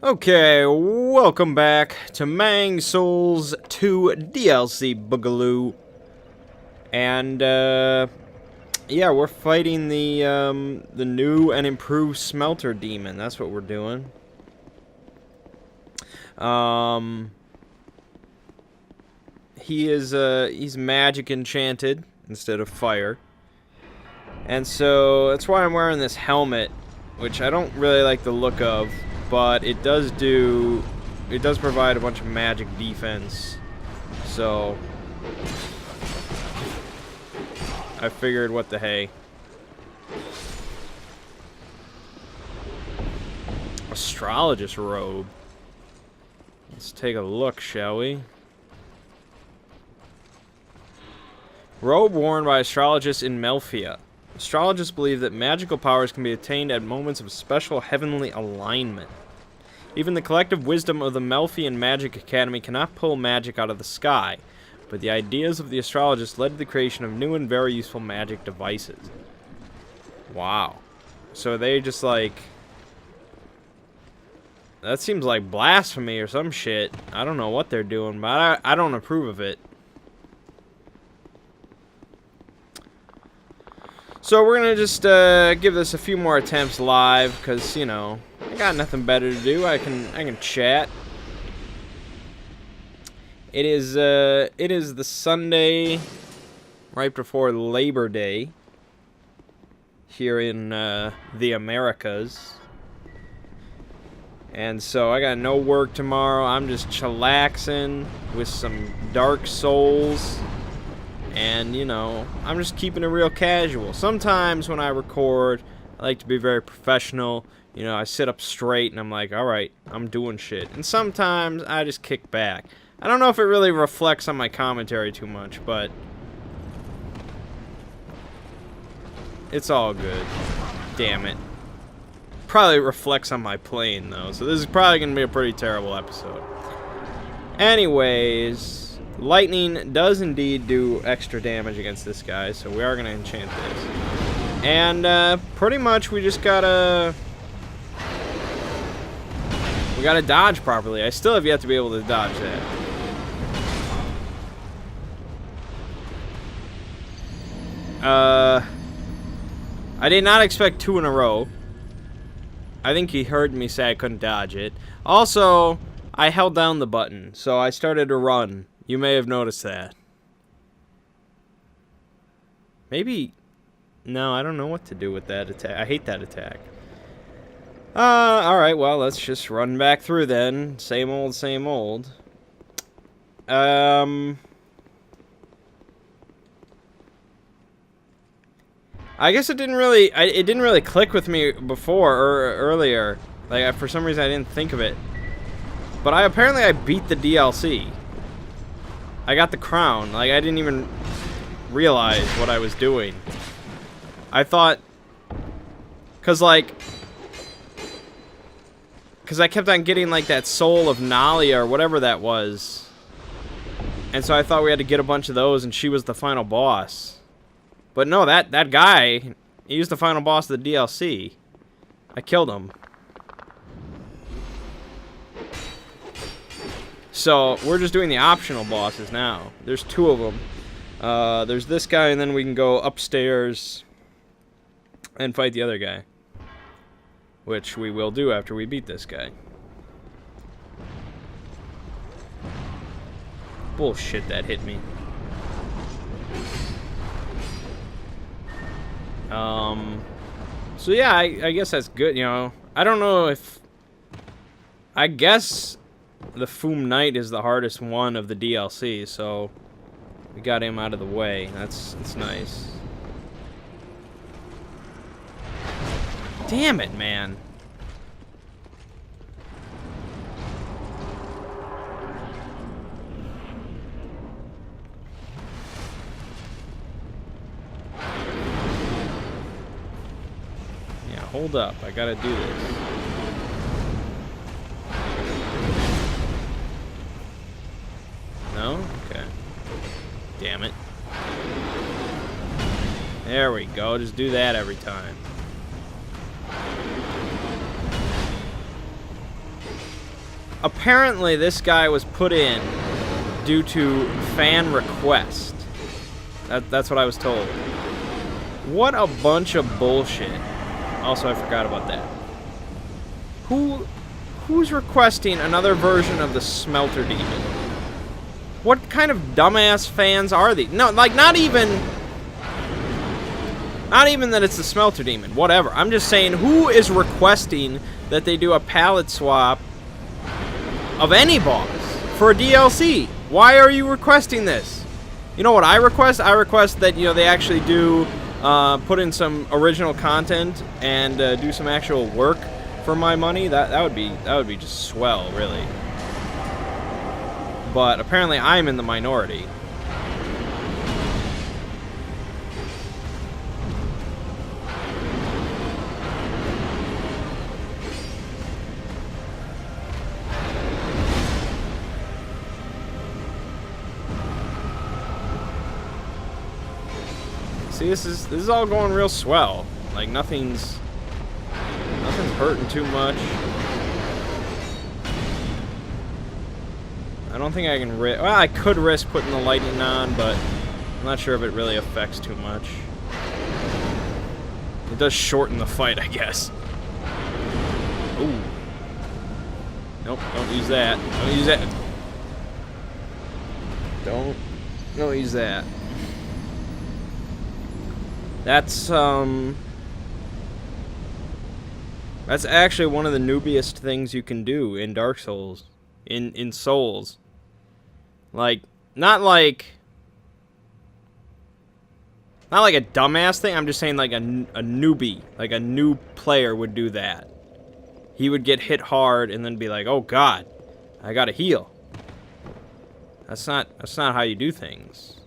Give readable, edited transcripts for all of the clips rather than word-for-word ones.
Okay, welcome back to Mangg Souls 2 DLC Boogaloo. And yeah, we're fighting the new and improved smelter demon. That's what we're doing. He's magic enchanted instead of fire. And so that's why I'm wearing this helmet, which I don't really like the look of. But it does provide a bunch of magic defense. So I figured, what the hey. Astrologist robe. Let's take a look, shall we? Robe worn by astrologists in Melphia. Astrologists believe that magical powers can be attained at moments of special heavenly alignment. Even the collective wisdom of the Melphian Magic Academy cannot pull magic out of the sky, but the ideas of the astrologists led to the creation of new and very useful magic devices. Wow. So they just like... That seems like blasphemy or some shit. I don't know what they're doing, but I don't approve of it. So we're gonna just give this a few more attempts live, cause you know I got nothing better to do. I can chat. It is the Sunday right before Labor Day here in the Americas, and so I got no work tomorrow. I'm just chillaxing with some Dark Souls. And, you know, I'm just keeping it real casual. Sometimes when I record, I like to be very professional. You know, I sit up straight and I'm like, alright, I'm doing shit. And sometimes I just kick back. I don't know if it really reflects on my commentary too much, but it's all good. Damn it. Probably reflects on my playing, though. So this is probably going to be a pretty terrible episode. Anyways... Lightning does indeed do extra damage against this guy, so we are going to enchant this. And pretty much we just gotta... We gotta dodge properly. I still have yet to be able to dodge that. I did not expect 2 in a row. I think he heard me say I couldn't dodge it. Also, I held down the button, so I started to run. You may have noticed that. Maybe... No, I don't know what to do with that attack. I hate that attack. Alright, well, let's just run back through then. Same old, same old. I guess it didn't really click with me before, or earlier. Like, for some reason I didn't think of it. But apparently I beat the DLC. I got the crown. Like, I didn't even realize what I was doing. I thought... Because I kept on getting, like, that soul of Nalia or whatever that was. And so I thought we had to get a bunch of those and she was the final boss. But no, that guy, he was the final boss of the DLC. I killed him. So, we're just doing the optional bosses now. There's 2 of them. There's this guy, and then we can go upstairs and fight the other guy. Which we will do after we beat this guy. Bullshit, that hit me. So yeah, I guess that's good, you know. I don't know if... I guess... The Foom Knight is the hardest one of the DLC, so we got him out of the way. That's nice. Damn it, man. Yeah, hold up. I gotta do this. No? Okay. Damn it. There we go. Just do that every time. apparently this guy was put in due to fan request. That's what I was told. What a bunch of bullshit. Also, I forgot about that. Who's requesting another version of the Smelter Demon? What kind of dumbass fans are these? No, like, not even that it's the Smelter Demon. Whatever. I'm just saying, who is requesting that they do a palette swap of any boss for a DLC? Why are you requesting this? You know what I request? I request that, you know, they actually do put in some original content and do some actual work for my money. That would be just swell, really. But apparently I'm in the minority. See, this is all going real swell. Like nothing's hurting too much. I don't think I can risk. Well, I could risk putting the lightning on, but I'm not sure if it really affects too much. It does shorten the fight, I guess. Ooh. Nope, don't use that. Don't use that. Don't use that. That's actually one of the noobiest things you can do in Dark Souls. In Souls. Like, not like a dumbass thing, I'm just saying like a newbie, like a new player would do that. He would get hit hard and then be like, "Oh god, I gotta heal." That's not how you do things.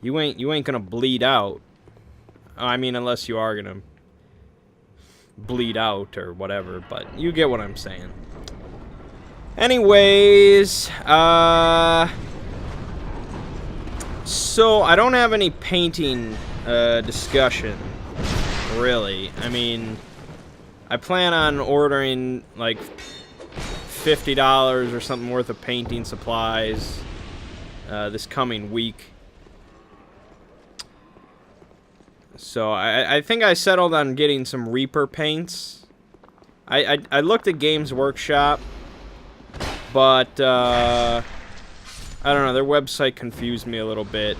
You ain't gonna bleed out. I mean, unless you are gonna bleed out or whatever, but you get what I'm saying. Anyways, so I don't have any painting discussion, really. I mean, I plan on ordering like $50 or something worth of painting supplies this coming week. So I think I settled on getting some Reaper paints. I looked at Games Workshop, but I don't know, their website confused me a little bit.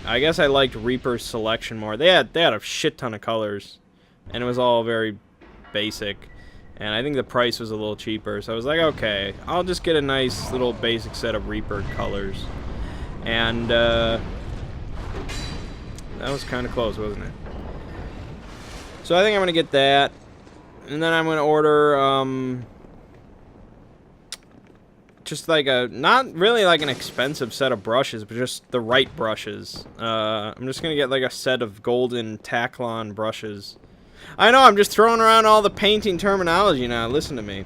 I guess I liked Reaper's selection more. They had a shit ton of colors, and it was all very basic. And I think the price was a little cheaper, so I was like, okay, I'll just get a nice little basic set of Reaper colors. And that was kind of close, wasn't it? So I think I'm going to get that. And then I'm going to order just like not really like an expensive set of brushes, but just the right brushes. I'm just going to get like a set of golden Taklon brushes. I know, I'm just throwing around all the painting terminology now, listen to me.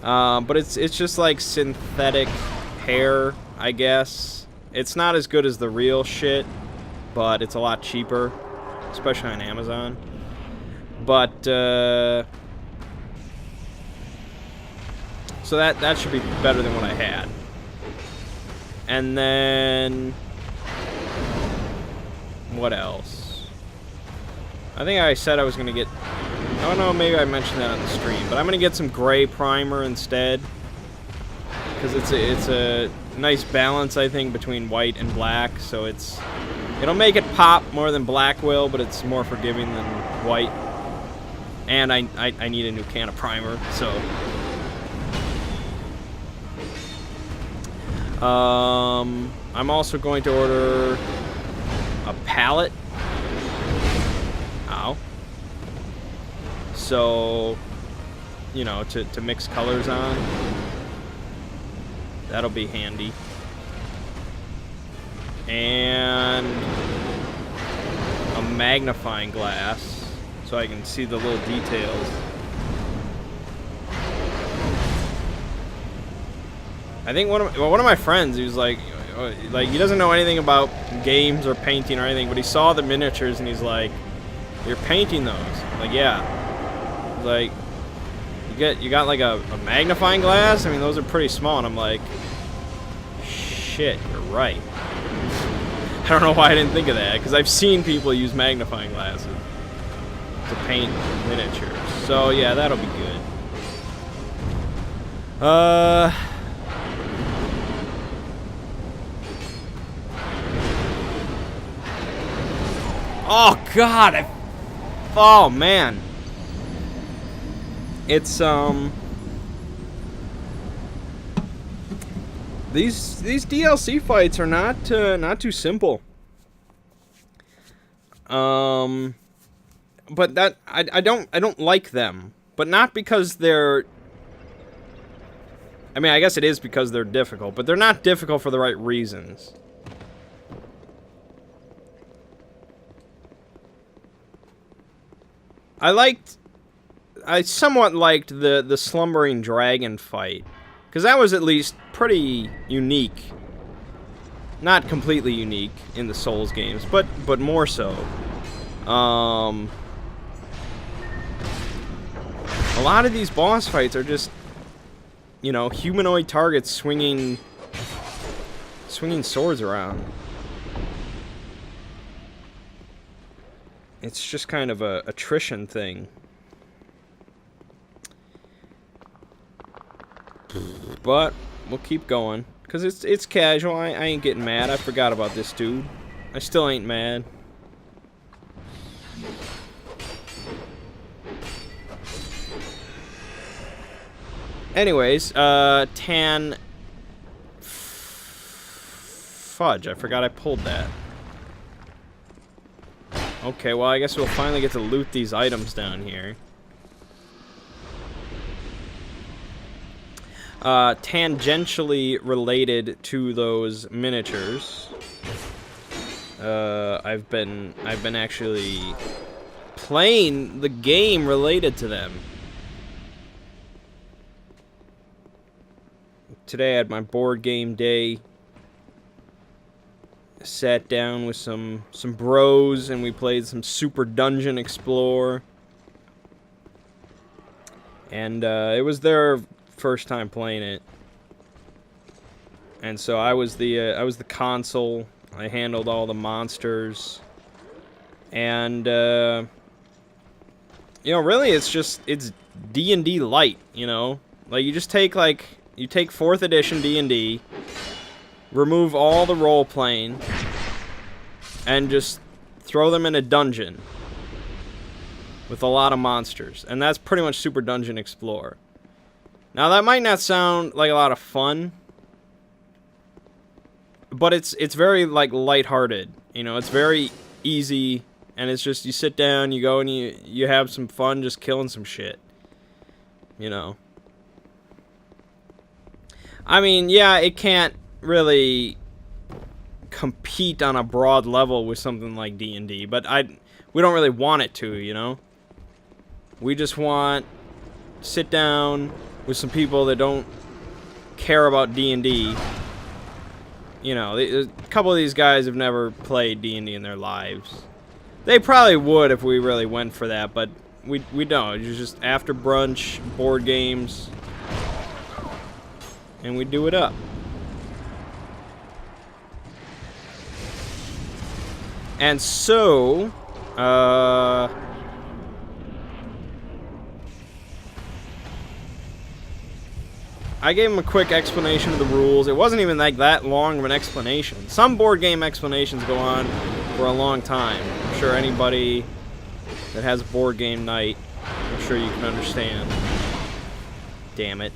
But it's just like synthetic hair, I guess. It's not as good as the real shit, but it's a lot cheaper, especially on Amazon. But so that should be better than what I had. And then what else? I think I said I was gonna get, I don't know, maybe I mentioned that on the stream, but I'm gonna get some gray primer instead, because it's a nice balance, I think, between white and black. So it'll make it pop more than black will, but it's more forgiving than white. And I need a new can of primer, so I'm also going to order a palette. Ow. So, you know, to mix colors on. That'll be handy. And a magnifying glass so I can see the little details. I think one of my friends, he was like he doesn't know anything about games or painting or anything, but he saw the miniatures and he's like, "You're painting those?" I'm like, yeah. He's like, You got like a magnifying glass? I mean, those are pretty small, and I'm like, shit, you're right. I don't know why I didn't think of that, because I've seen people use magnifying glasses to paint miniatures. So yeah, that'll be good. Oh God! Oh man! It's these DLC fights are not too simple. But that I don't like them, but not because they're. I mean, I guess it is because they're difficult, but they're not difficult for the right reasons. I somewhat liked the slumbering dragon fight, because that was at least pretty unique. Not completely unique in the Souls games, but more so. A lot of these boss fights are just, you know, humanoid targets swinging swords around. It's just kind of a attrition thing. But we'll keep going, cause it's casual. I ain't getting mad. I forgot about this dude. I still ain't mad. Anyways, tan fudge. I forgot I pulled that. Okay, well I guess we'll finally get to loot these items down here. Tangentially related to those miniatures. I've been actually playing the game related to them. Today I had my board game day. Sat down with some bros and we played some Super Dungeon Explorer. And it was their first time playing it. And so I was the console. I handled all the monsters. And you know, really it's D&D light, you know? Like you just take you take 4th edition D&D, remove all the role playing, and just throw them in a dungeon with a lot of monsters. And that's pretty much Super Dungeon Explorer. Now that might not sound like a lot of fun, but it's very like lighthearted. You know, it's very easy, and it's just you sit down, you go and you have some fun just killing some shit. You know. I mean, yeah, it can't really compete on a broad level with something like D&D, but we don't really want it to, you know? We just want to sit down with some people that don't care about D&D. You know, a couple of these guys have never played D&D in their lives. They probably would if we really went for that, but we don't. It's just after brunch, board games, and we do it up. And so, I gave him a quick explanation of the rules. It wasn't even like that long of an explanation. Some board game explanations go on for a long time. I'm sure anybody that has a board game night, I'm sure you can understand. Damn it.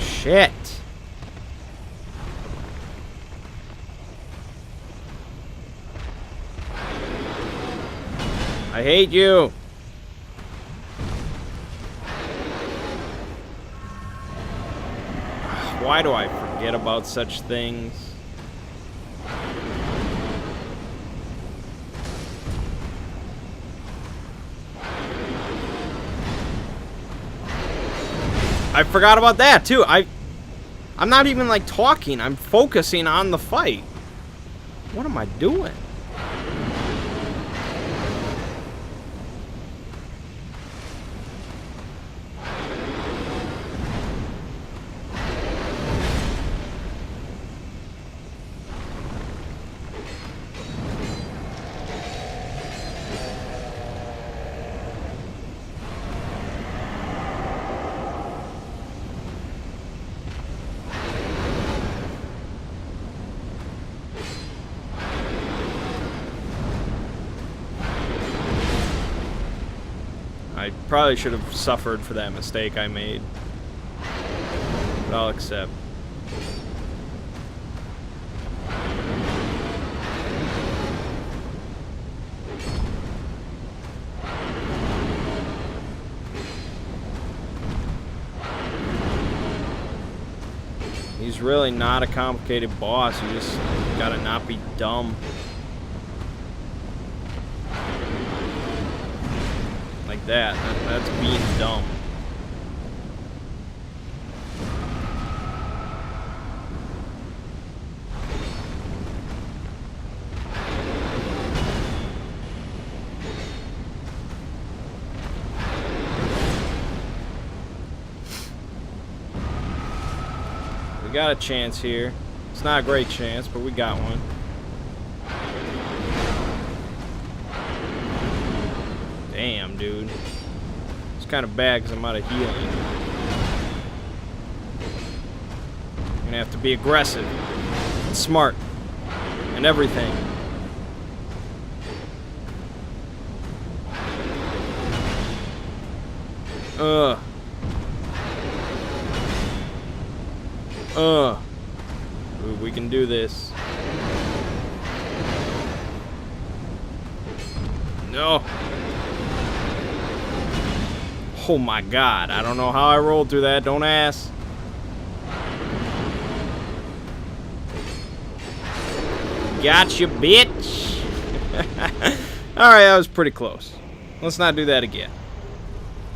Shit. I hate you. Why do I forget about such things? I forgot about that too. I'm not even, like, talking. I'm focusing on the fight. What am I doing? I probably should have suffered for that mistake I made. But I'll accept. He's really not a complicated boss. You just gotta not be dumb. Like that. That's being dumb. We got a chance here. It's not a great chance, but we got one. Damn, dude. It's kind of bad because I'm out of healing. I'm gonna have to be aggressive and smart and everything. Ooh, we can do this. No. Oh my god, I don't know how I rolled through that, don't ask. Gotcha, bitch. Alright, that was pretty close. Let's not do that again.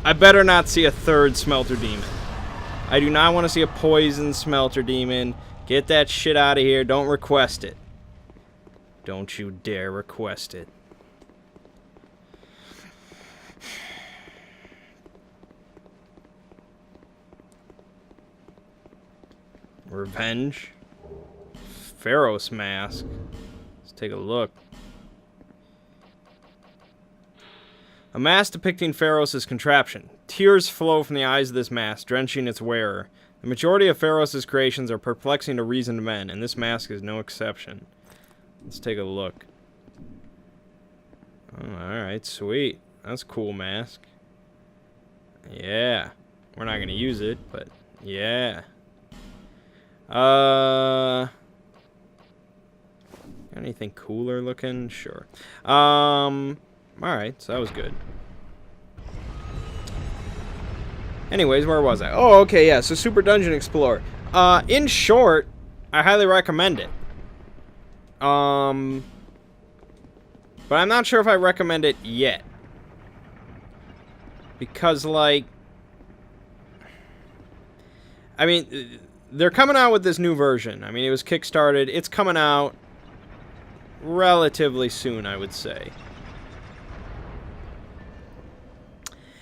I better not see a third smelter demon. I do not want to see a poison smelter demon. Get that shit out of here. Don't request it. Don't you dare request it. Revenge. Pharaoh's mask. Let's take a look. A mask depicting Pharaoh's contraption. Tears flow from the eyes of this mask, drenching its wearer. The majority of Pharaoh's creations are perplexing to reasoned men, and this mask is no exception. Let's take a look. Oh, alright, sweet. That's a cool mask. Yeah. We're not going to use it, but yeah. Anything cooler looking? Sure. Alright, so that was good. Anyways, where was I? Oh, okay, yeah, so Super Dungeon Explorer. In short, I highly recommend it. But I'm not sure if I recommend it yet. Because, like... I mean, they're coming out with this new version. I mean, it was kickstarted. It's coming out relatively soon, I would say.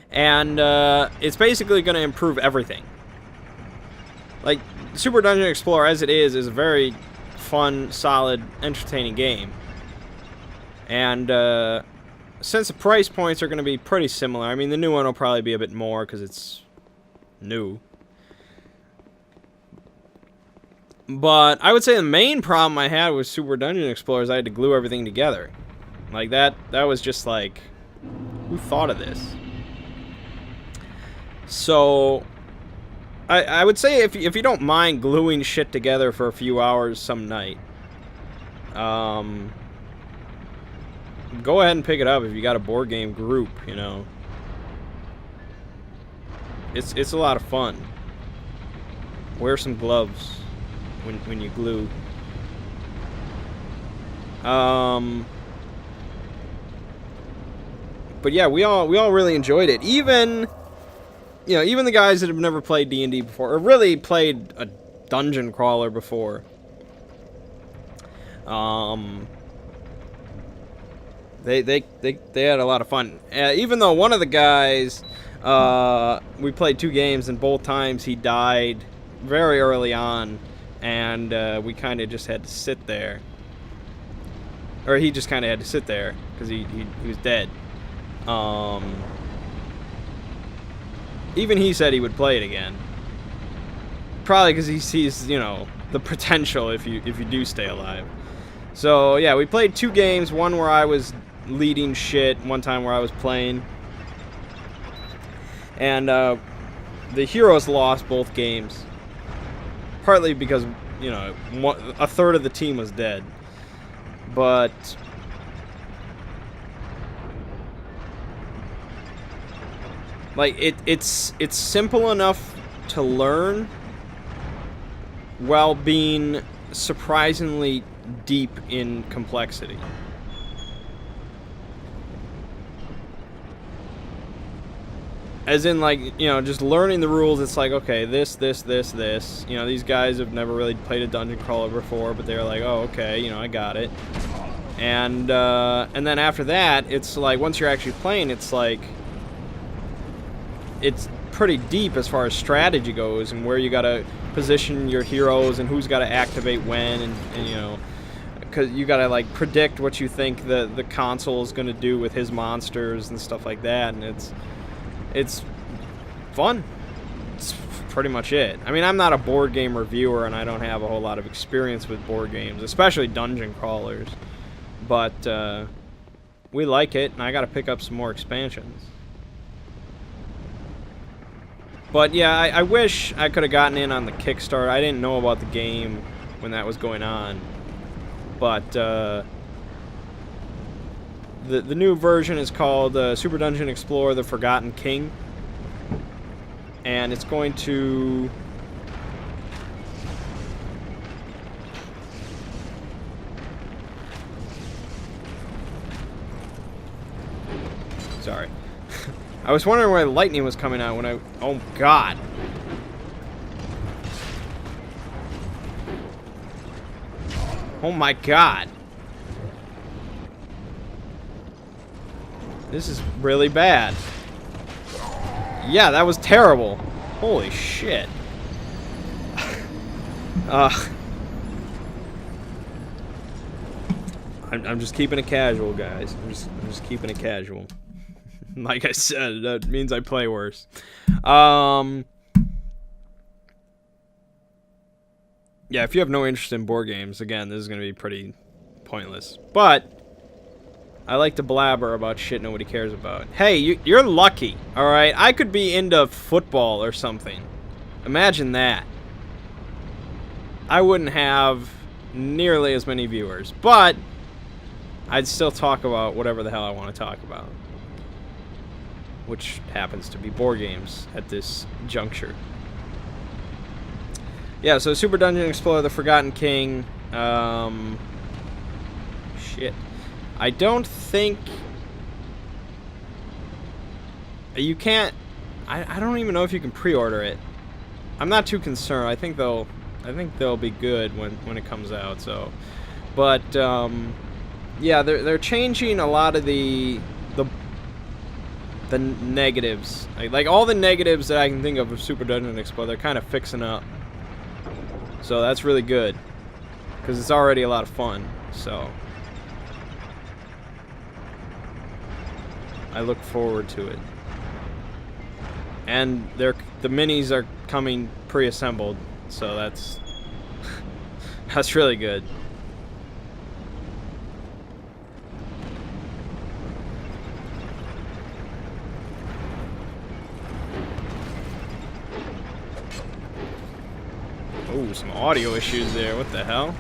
And it's basically going to improve everything. Like, Super Dungeon Explorer, as it is a very fun, solid, entertaining game. And since the price points are going to be pretty similar, I mean, the new one will probably be a bit more because it's new. But I would say the main problem I had with Super Dungeon Explorer is I had to glue everything together. Like, that was just like, who thought of this? So, I would say if you don't mind gluing shit together for a few hours some night, go ahead and pick it up if you got a board game group, you know. It's a lot of fun. Wear some gloves when you glue. But yeah, we all really enjoyed it. Even the guys that have never played D&D before, or really played a dungeon crawler before. They had a lot of fun. Even though one of the guys, we played 2 games and both times he died very early on, and we kind of just had to sit there. Or he just kind of had to sit there because he was dead. Even he said he would play it again. Probably because he sees, you know, the potential if you do stay alive. So yeah, we played 2 games. One where I was leading shit. One time where I was playing. And the heroes lost both games. Partly because, you know, a third of the team was dead. But like it's simple enough to learn while being surprisingly deep in complexity. As in, like, you know, just learning the rules, it's like, okay, this. You know, these guys have never really played a dungeon crawler before, but they're like, oh, okay, you know, I got it. And then after that, it's like, once you're actually playing, it's like, it's pretty deep as far as strategy goes, and where you gotta position your heroes, and who's gotta activate when, and you know, because you gotta, like, predict what you think the console is gonna do with his monsters and stuff like that, and it's fun. It's pretty much it. I mean, I'm not a board game reviewer, and I don't have a whole lot of experience with board games, especially dungeon crawlers. But we like it, and I got to pick up some more expansions. But yeah, I wish I could have gotten in on the Kickstarter. I didn't know about the game when that was going on. But the new version is called Super Dungeon Explorer: The Forgotten King, and it's going to sorry. I was wondering where the lightning was coming out when I... Oh, God. Oh, my God. This is really bad. Yeah, that was terrible. Holy shit. I'm just keeping it casual, guys. I'm just keeping it casual. Like I said, that means I play worse. Yeah, if you have no interest in board games, again, this is going to be pretty pointless. But I like to blabber about shit nobody cares about. Hey, you're lucky, alright? I could be into football or something. Imagine that. I wouldn't have nearly as many viewers, but I'd still talk about whatever the hell I want to talk about. Which happens to be board games at this juncture. Yeah, so Super Dungeon Explorer: The Forgotten King. Shit. I don't think... You can't... I don't even know if you can pre-order it. I'm not too concerned. I think they'll be good when it comes out, so... But, yeah, they're changing a lot of the negatives. Like all the negatives that I can think of Super Dungeon Explorer, they're kind of fixing up. So that's really good. Because it's already a lot of fun. So I look forward to it. And the minis are coming pre-assembled. So that's that's really good. Ooh, some audio issues there. What the hell?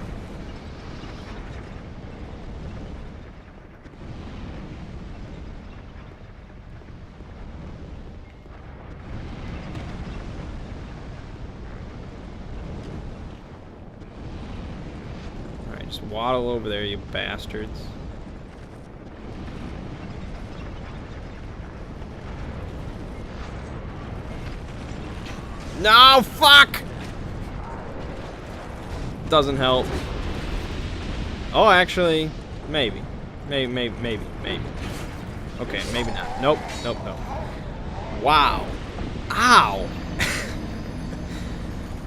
Alright, just waddle over there, you bastards. No, fuck! Doesn't help. Oh, actually, maybe. Maybe. Okay, maybe not. Nope. Wow. Ow.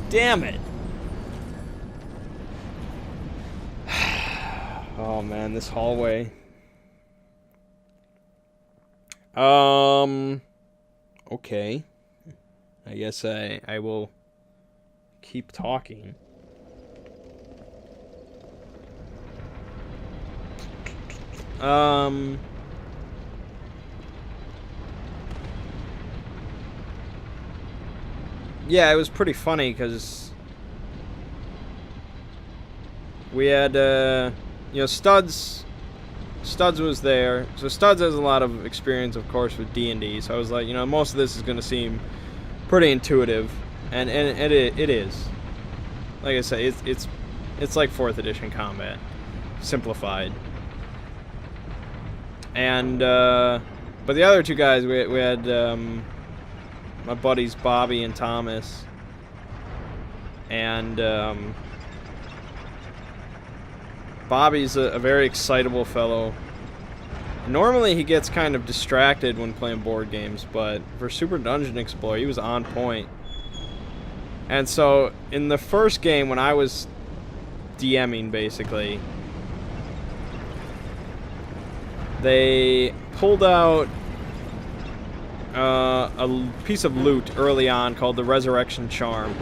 Damn it. Oh, man, this hallway. Okay. I guess I will keep talking. Yeah, it was pretty funny because we had, you know, Studs was there. So Studs has a lot of experience, of course, with D&D. So I was like, you know, most of this is going to seem pretty intuitive, and it is. Like I say, it's like 4th edition combat, simplified. And but the other two guys, we had my buddies Bobby and Thomas, and Bobby's a very excitable fellow. Normally he gets kind of distracted when playing board games, but for Super Dungeon Explorer he was on point. And so in the first game, when I was DMing, basically, they pulled out a piece of loot early on called the Resurrection Charm.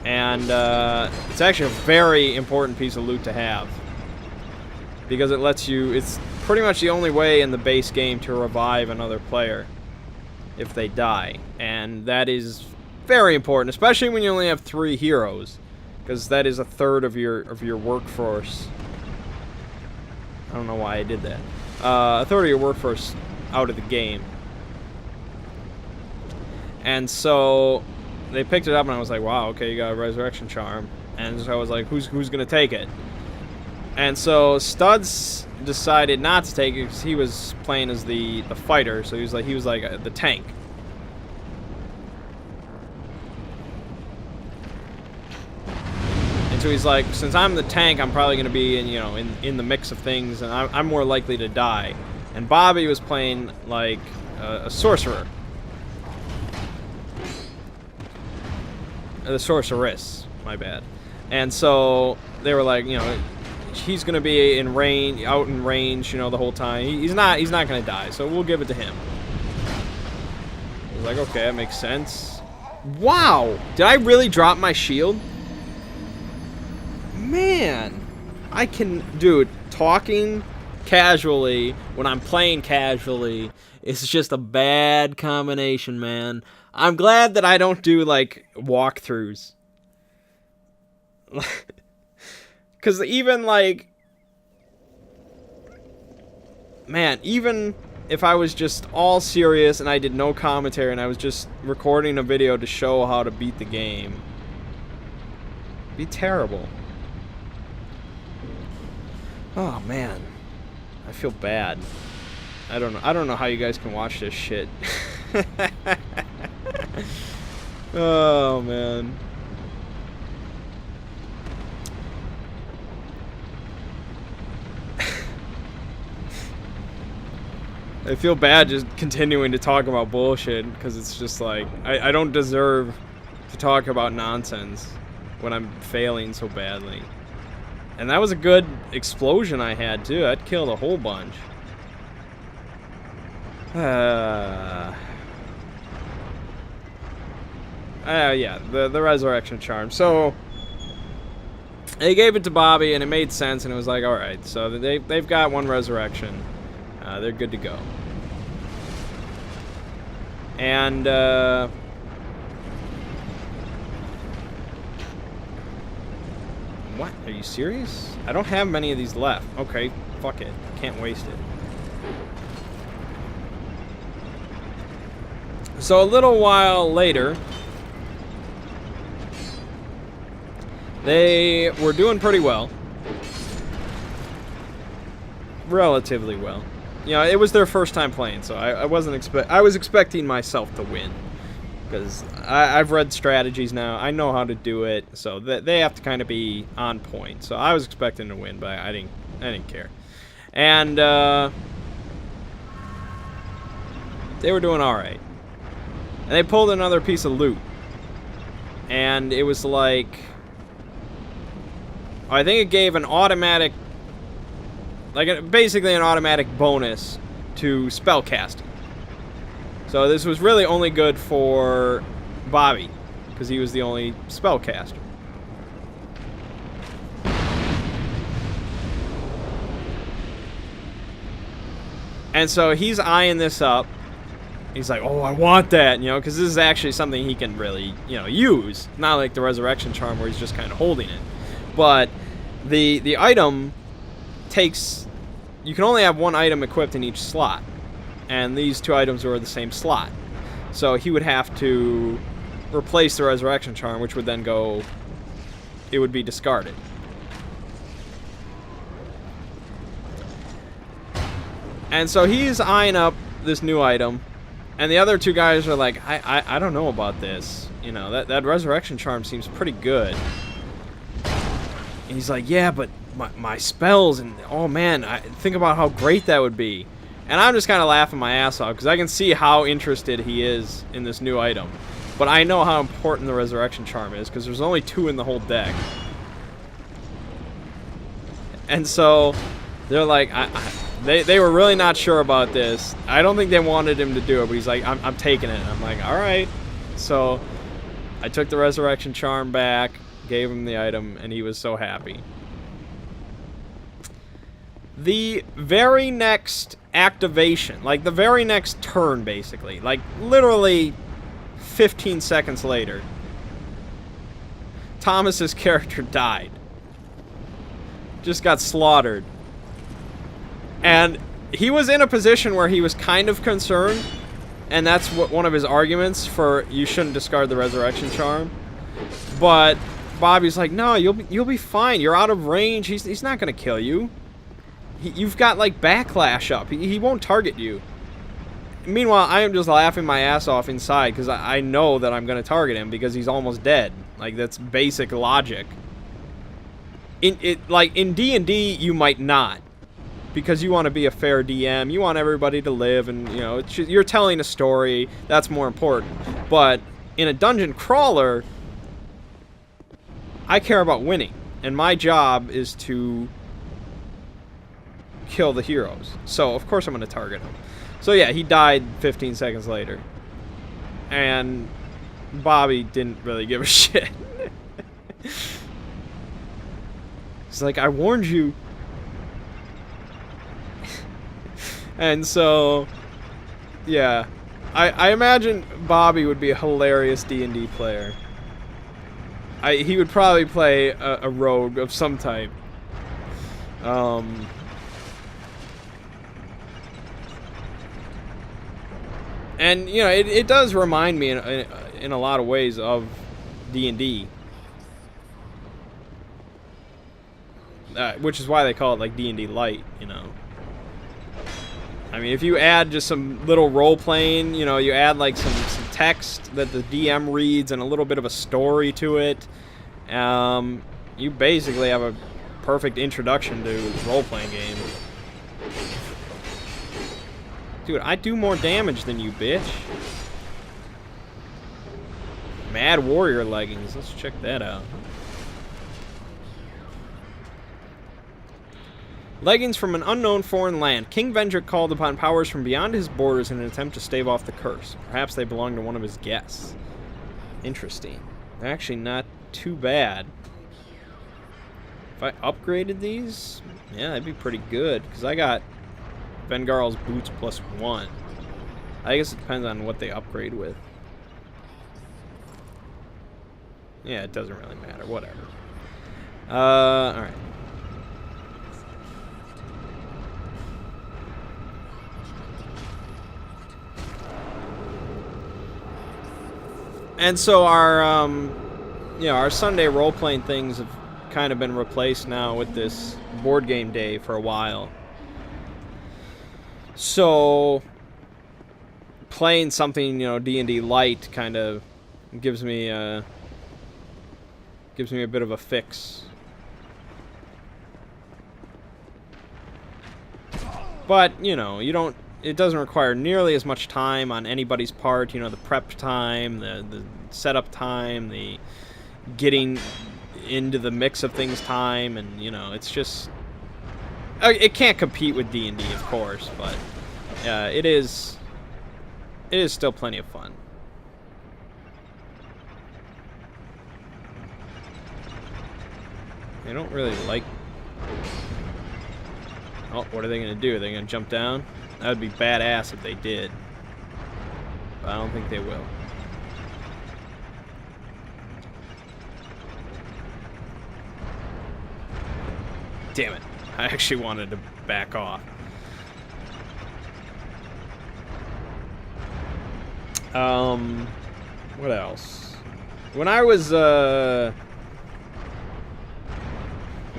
And it's actually a very important piece of loot to have, because it lets you, it's pretty much the only way in the base game to revive another player if they die. And that is very important, especially when you only have 3 heroes, because that is a third of your workforce. I don't know why I did that. A third of your workforce out of the game. And so they picked it up, and I was like, wow, okay, you got a Resurrection Charm. And so I was like, who's going to take it? And so Studs decided not to take it because he was playing as the fighter, so he was like the tank. And so he's like, since I'm the tank, I'm probably going to be in the mix of things, and I'm more likely to die. And Bobby was playing like a sorcerer. The sorceress, my bad. And so they were like, he's gonna be out in range, the whole time. He's not gonna die, so we'll give it to him. I was like, okay, that makes sense. Wow, did I really drop my shield? Man, dude, talking casually when I'm playing casually is just a bad combination, man. I'm glad that I don't do, like, walkthroughs. Because even, like... Man, even if I was just all serious and I did no commentary and I was just recording a video to show how to beat the game, it'd be terrible. Oh, man. I feel bad. I don't know how you guys can watch this shit. Oh, man. I feel bad just continuing to talk about bullshit, because it's just like, I don't deserve to talk about nonsense when I'm failing so badly. And that was a good explosion I had, too. That killed a whole bunch. Yeah, the Resurrection Charm. So they gave it to Bobby, and it made sense, and it was like, all right, so they've got 1 resurrection. They're good to go. And what? Are you serious? I don't have many of these left. Okay, fuck it. Can't waste it. So a little while later, they were doing pretty well. Relatively well. It was their first time playing, so I was expecting myself to win. Because I've read strategies now. I know how to do it. So they have to kind of be on point. So I was expecting to win, but I didn't care. And they were doing all right. And they pulled another piece of loot. And it was like, I think it gave an automatic, like basically an automatic bonus to spellcasting. So this was really only good for Bobby, because he was the only spellcaster. And so he's eyeing this up. He's like, oh, I want that, you know, because this is actually something he can really, you know, use. Not like the Resurrection Charm where he's just kind of holding it. But the item takes, you can only have one item equipped in each slot. And these two items were the same slot. So he would have to replace the Resurrection Charm, which would then go, it would be discarded. And so he's eyeing up this new item. And the other two guys are like, I don't know about this. You know, that Resurrection Charm seems pretty good. And he's like, yeah, but my spells, and oh man, think about how great that would be. And I'm just kind of laughing my ass off, because I can see how interested he is in this new item. But I know how important the Resurrection Charm is, because there's only 2 in the whole deck. And so, they're like, they were really not sure about this. I don't think they wanted him to do it, but he's like, I'm taking it. And I'm like, alright. So, I took the Resurrection Charm back, gave him the item, and he was so happy. The very next activation, like the very next turn, basically, like literally 15 seconds later, Thomas's character died. Just got slaughtered. And he was in a position where he was kind of concerned, and that's what one of his arguments for you shouldn't discard the Resurrection Charm. But Bobby's like, no, you'll be fine. You're out of range. He's not gonna kill you. You've got, like, backlash up. He won't target you. Meanwhile, I am just laughing my ass off inside, because I know that I'm going to target him, because he's almost dead. Like, that's basic logic. Like, in D&D, you might not. Because you want to be a fair DM. You want everybody to live, and, you know, you're telling a story. That's more important. But in a dungeon crawler, I care about winning. And my job is to kill the heroes. So, of course I'm going to target him. So, yeah, he died 15 seconds later. And Bobby didn't really give a shit. He's like, I warned you. And so, yeah. I imagine Bobby would be a hilarious D&D player. He would probably play a rogue of some type. And, you know, it does remind me in a lot of ways of D&D. Which is why they call it, like, D&D Light, you know. I mean, if you add just some little role-playing, you know, you add, like, some text that the DM reads and a little bit of a story to it, you basically have a perfect introduction to role-playing games. Dude, I do more damage than you, bitch. Mad Warrior leggings. Let's check that out. Leggings from an unknown foreign land. King Vendrick called upon powers from beyond his borders in an attempt to stave off the curse. Perhaps they belong to one of his guests. Interesting. They're actually not too bad. If I upgraded these, yeah, that'd be pretty good. Because I got Vengarl's boots +1. I guess it depends on what they upgrade with. Yeah, it doesn't really matter. Whatever. Alright. And so our, our Sunday role-playing things have kind of been replaced now with this board game day for a while. So, playing something, you know, D&D light kind of gives me a bit of a fix. But, you know, it doesn't require nearly as much time on anybody's part, you know, the prep time, the setup time, the getting into the mix of things time, and, you know, it's just, it can't compete with D&D, of course, but it is still plenty of fun. I don't really like... Oh, what are they going to do? Are they going to jump down? That would be badass if they did. But I don't think they will. Damn it. I actually wanted to back off. What else? When I was, okay,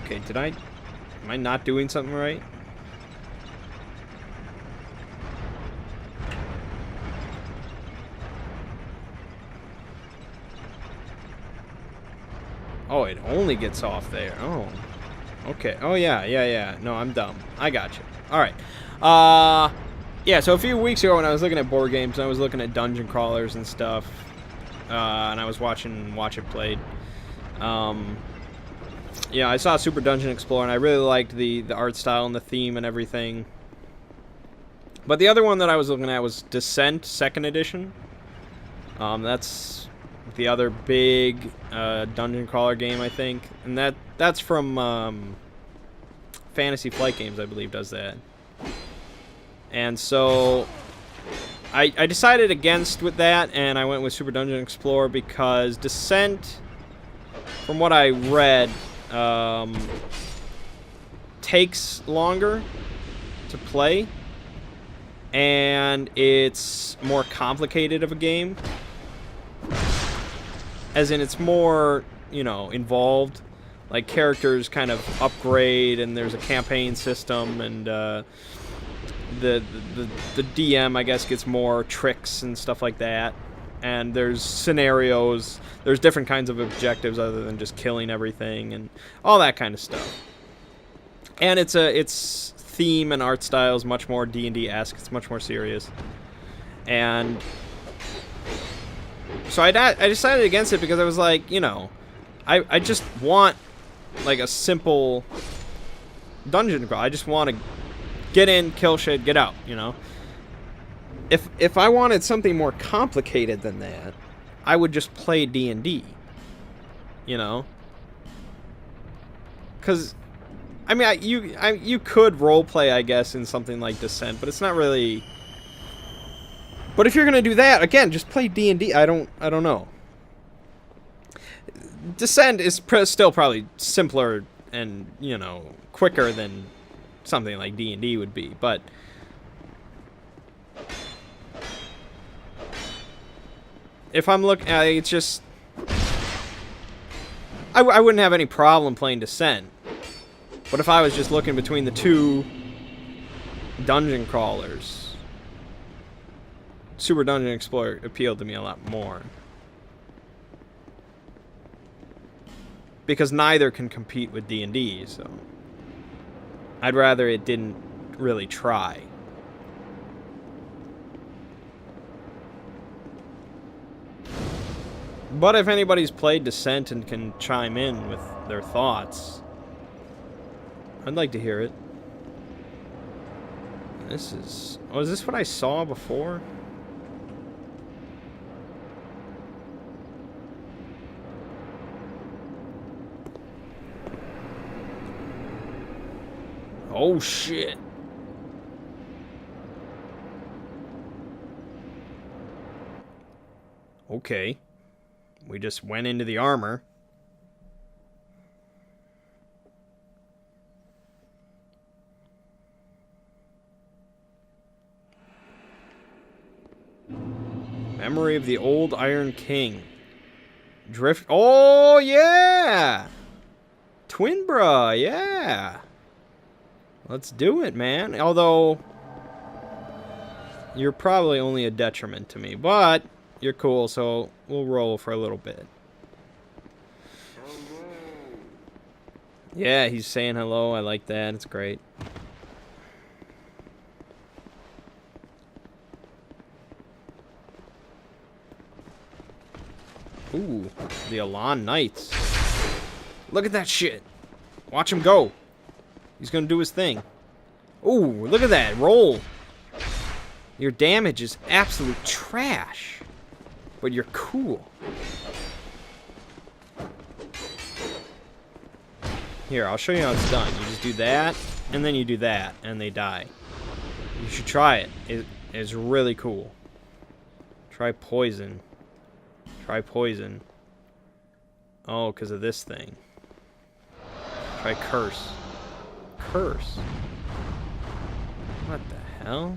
am I not doing something right? Oh, it only gets off there. Oh. Okay. Oh, yeah. No, I'm dumb. I got you. All right. Yeah, so a few weeks ago when I was looking at board games, I was looking at dungeon crawlers and stuff, and I was watching Watch It Played. Yeah, I saw Super Dungeon Explorer, and I really liked the art style and the theme and everything. But the other one that I was looking at was Descent 2nd Edition. That's the other big dungeon crawler game, I think. And that's from Fantasy Flight Games, I believe, does that. And so I decided against with that, and I went with Super Dungeon Explorer because Descent, from what I read, takes longer to play, and it's more complicated of a game. As in, it's more, you know, involved. Like, characters kind of upgrade, and there's a campaign system, and the DM, I guess, gets more tricks and stuff like that. And there's scenarios. There's different kinds of objectives other than just killing everything and all that kind of stuff. And its theme and art style is much more D&D-esque. It's much more serious. And so I decided against it because I was like, you know, I just want, like, a simple dungeon crawl. I just want to get in, kill shit, get out, you know? If I wanted something more complicated than that, I would just play D&D, you know? Because, I mean, you could roleplay, I guess, in something like Descent, but it's not really... But if you're gonna do that, again, just play D&D. I don't know. Descent is still probably simpler and, you know, quicker than something like D&D would be, but if I'm looking at it, it's just I wouldn't have any problem playing Descent. But if I was just looking between the two dungeon crawlers, Super Dungeon Explorer appealed to me a lot more. Because neither can compete with D&D, so I'd rather it didn't really try. But if anybody's played Descent and can chime in with their thoughts, I'd like to hear it. This is... Oh, is this what I saw before? Oh, shit. Okay. We just went into the armor. Memory of the Old Iron King. Drift. Oh, yeah! Twinbra, yeah! Let's do it, man. Although, You're probably only a detriment to me, but you're cool, so we'll roll for a little bit. Yeah, he's saying hello. I like that. It's great. Ooh, the Elan Knights. Look at that shit. Watch him go. He's gonna do his thing. Ooh, look at that. Roll. Your damage is absolute trash. But you're cool. Here, I'll show you how it's done. You just do that, and then you do that, and they die. You should try it. It is really cool. Try poison. Try poison. Oh, because of this thing. Try curse. Curse. What the hell?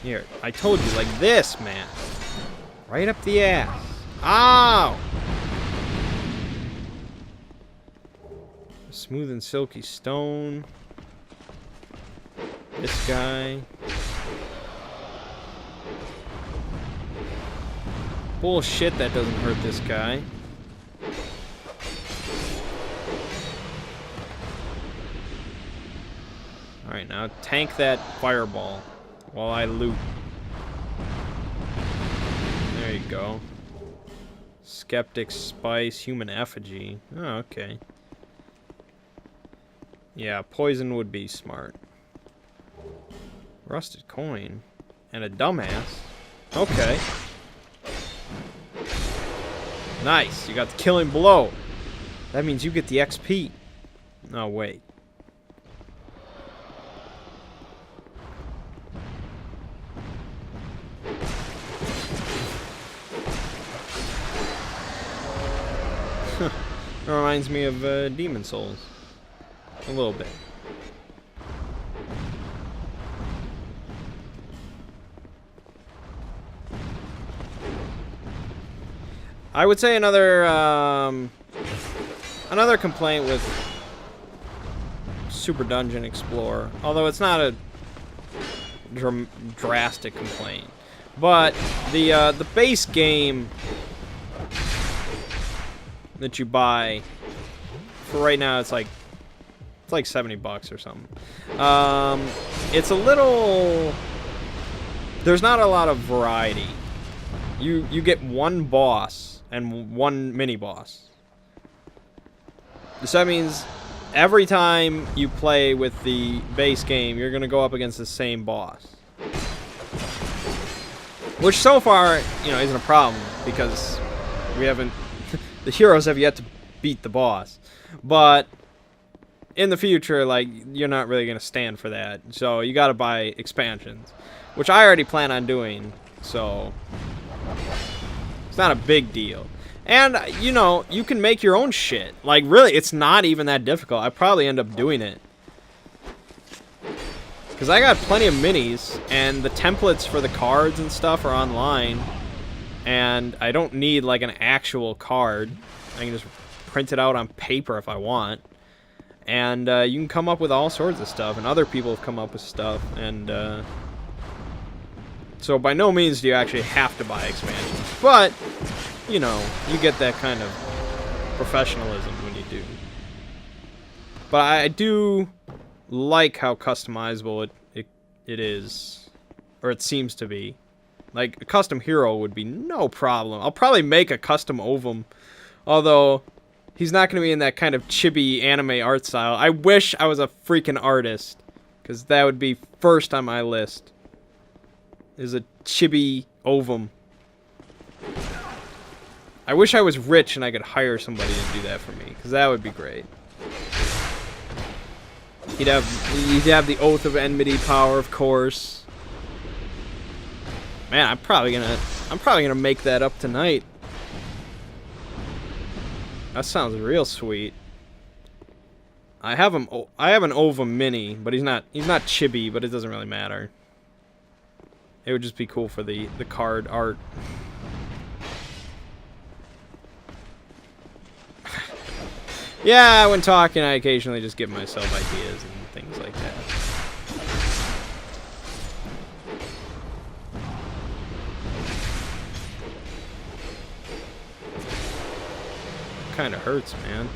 Here, I told you, like this, man. Right up the ass. Ow! Smooth and silky stone. This guy. Bullshit, that doesn't hurt this guy. Alright, now tank that fireball while I loot. There you go. Skeptic Spice, Human Effigy. Oh, okay. Yeah, poison would be smart. Rusted coin. And a dumbass. Okay. Nice, you got the killing blow. That means you get the XP. Oh, wait. It reminds me of Demon Souls. A little bit. I would say another complaint with Super Dungeon Explorer, although it's not a drastic complaint, but the base game that you buy for right now, it's like $70 or something. It's a little, there's not a lot of variety. You get one boss and one mini boss. So that means every time you play with the base game, you're gonna go up against the same boss. Which so far, you know, isn't a problem because we haven't the heroes have yet to beat the boss. But in the future, like, you're not really gonna stand for that. So you gotta buy expansions, which I already plan on doing, so it's not a big deal. And, you know, you can make your own shit. Like, really, it's not even that difficult. I probably end up doing it. Because I got plenty of minis, and the templates for the cards and stuff are online. And I don't need, like, an actual card. I can just print it out on paper if I want. And you can come up with all sorts of stuff, and other people have come up with stuff. And so by no means do you actually have to buy expansions. But you know, you get that kind of professionalism when you do. But I do like how customizable it is. Or it seems to be. Like, a custom hero would be no problem. I'll probably make a custom Ovum. Although, he's not going to be in that kind of chibi anime art style. I wish I was a freaking artist. Because that would be first on my list. Is a chibi Ovum. I wish I was rich and I could hire somebody to do that for me, because that would be great. You'd have the Oath of Enmity power, of course. Man, I'm probably gonna make that up tonight. That sounds real sweet. I have an Ovum Mini, but he's not chibi, but it doesn't really matter. It would just be cool for the card art. Yeah, when talking, I occasionally just give myself ideas and things like that. Kind of hurts, man.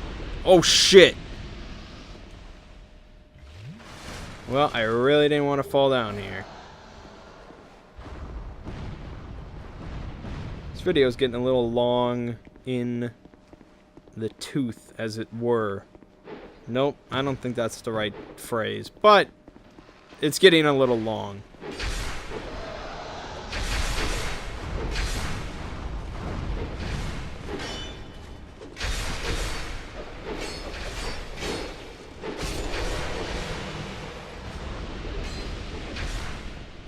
Oh, shit! Well, I really didn't want to fall down here. This video is getting a little long in the tooth, as it were. Nope, I don't think that's the right phrase, but it's getting a little long.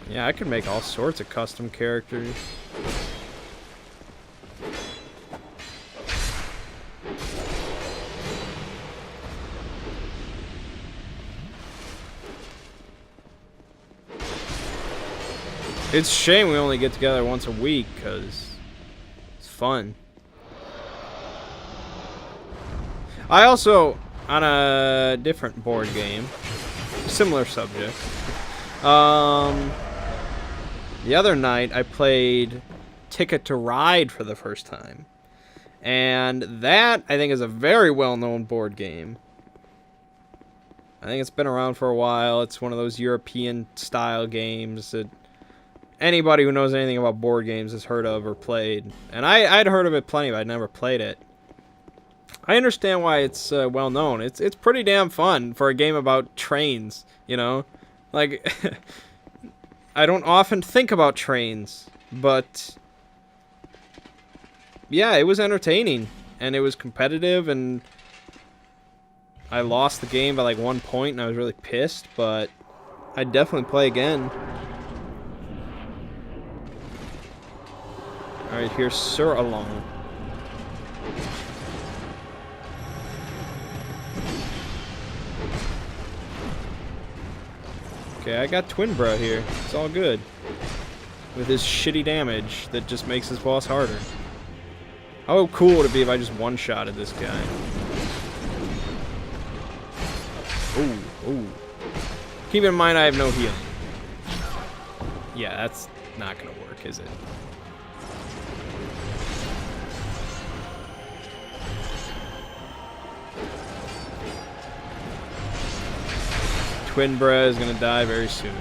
Yeah, I could make all sorts of custom characters. It's a shame we only get together once a week, because it's fun. I also, on a different board game, similar subject, the other night I played Ticket to Ride for the first time. And that, I think, is a very well-known board game. I think it's been around for a while. It's one of those European-style games that anybody who knows anything about board games has heard of or played. And I'd heard of it plenty, but I'd never played it. I understand why it's well-known. It's pretty damn fun for a game about trains, you know? Like, I don't often think about trains, but yeah, it was entertaining, and it was competitive, and I lost the game by like 1 point, and I was really pissed, but I'd definitely play again. Alright, here's Sir Along. Okay, I got Twin Bro here. It's all good. With his shitty damage that just makes his boss harder. How cool would it be if I just one-shotted this guy? Ooh, ooh. Keep in mind I have no healing. Yeah, that's not gonna work, is it? Twin Bra is gonna die very soon.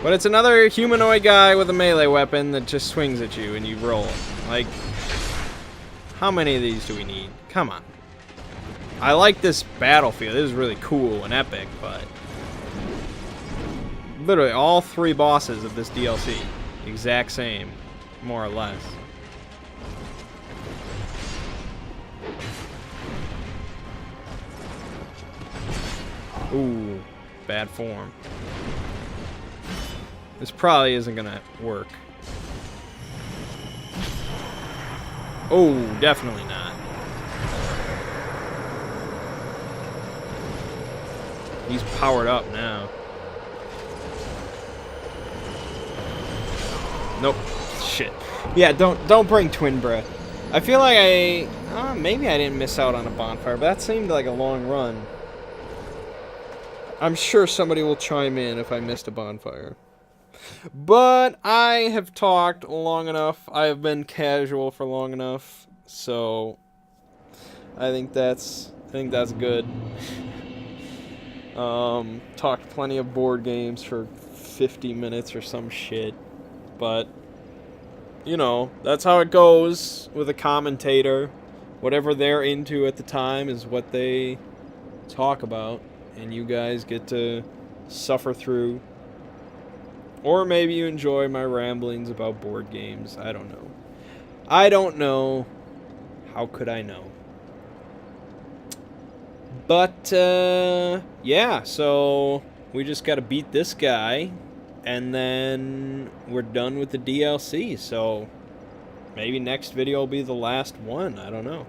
But it's another humanoid guy with a melee weapon that just swings at you and you roll. Like, how many of these do we need? Come on. I like this battlefield. This is really cool and epic, but literally all 3 bosses of this DLC, exact same, more or less. Ooh, bad form. This probably isn't gonna work. Oh, definitely not. He's powered up now. Nope. Shit. Yeah, don't bring Twin Bra. I feel like maybe I didn't miss out on a bonfire, but that seemed like a long run. I'm sure somebody will chime in if I missed a bonfire. But I have talked long enough. I have been casual for long enough. So I think that's good. Talked plenty of board games for 50 minutes or some shit. But you know, that's how it goes with a commentator. Whatever they're into at the time is what they talk about. And you guys get to suffer through. Or maybe you enjoy my ramblings about board games. I don't know. I don't know. How could I know? But, yeah, so we just gotta beat this guy. And then we're done with the DLC. So maybe next video will be the last one. I don't know.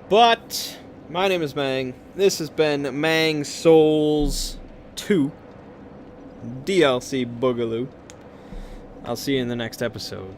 But my name is Mangg. This has been Mangg Souls 2 DLC Boogaloo. I'll see you in the next episode.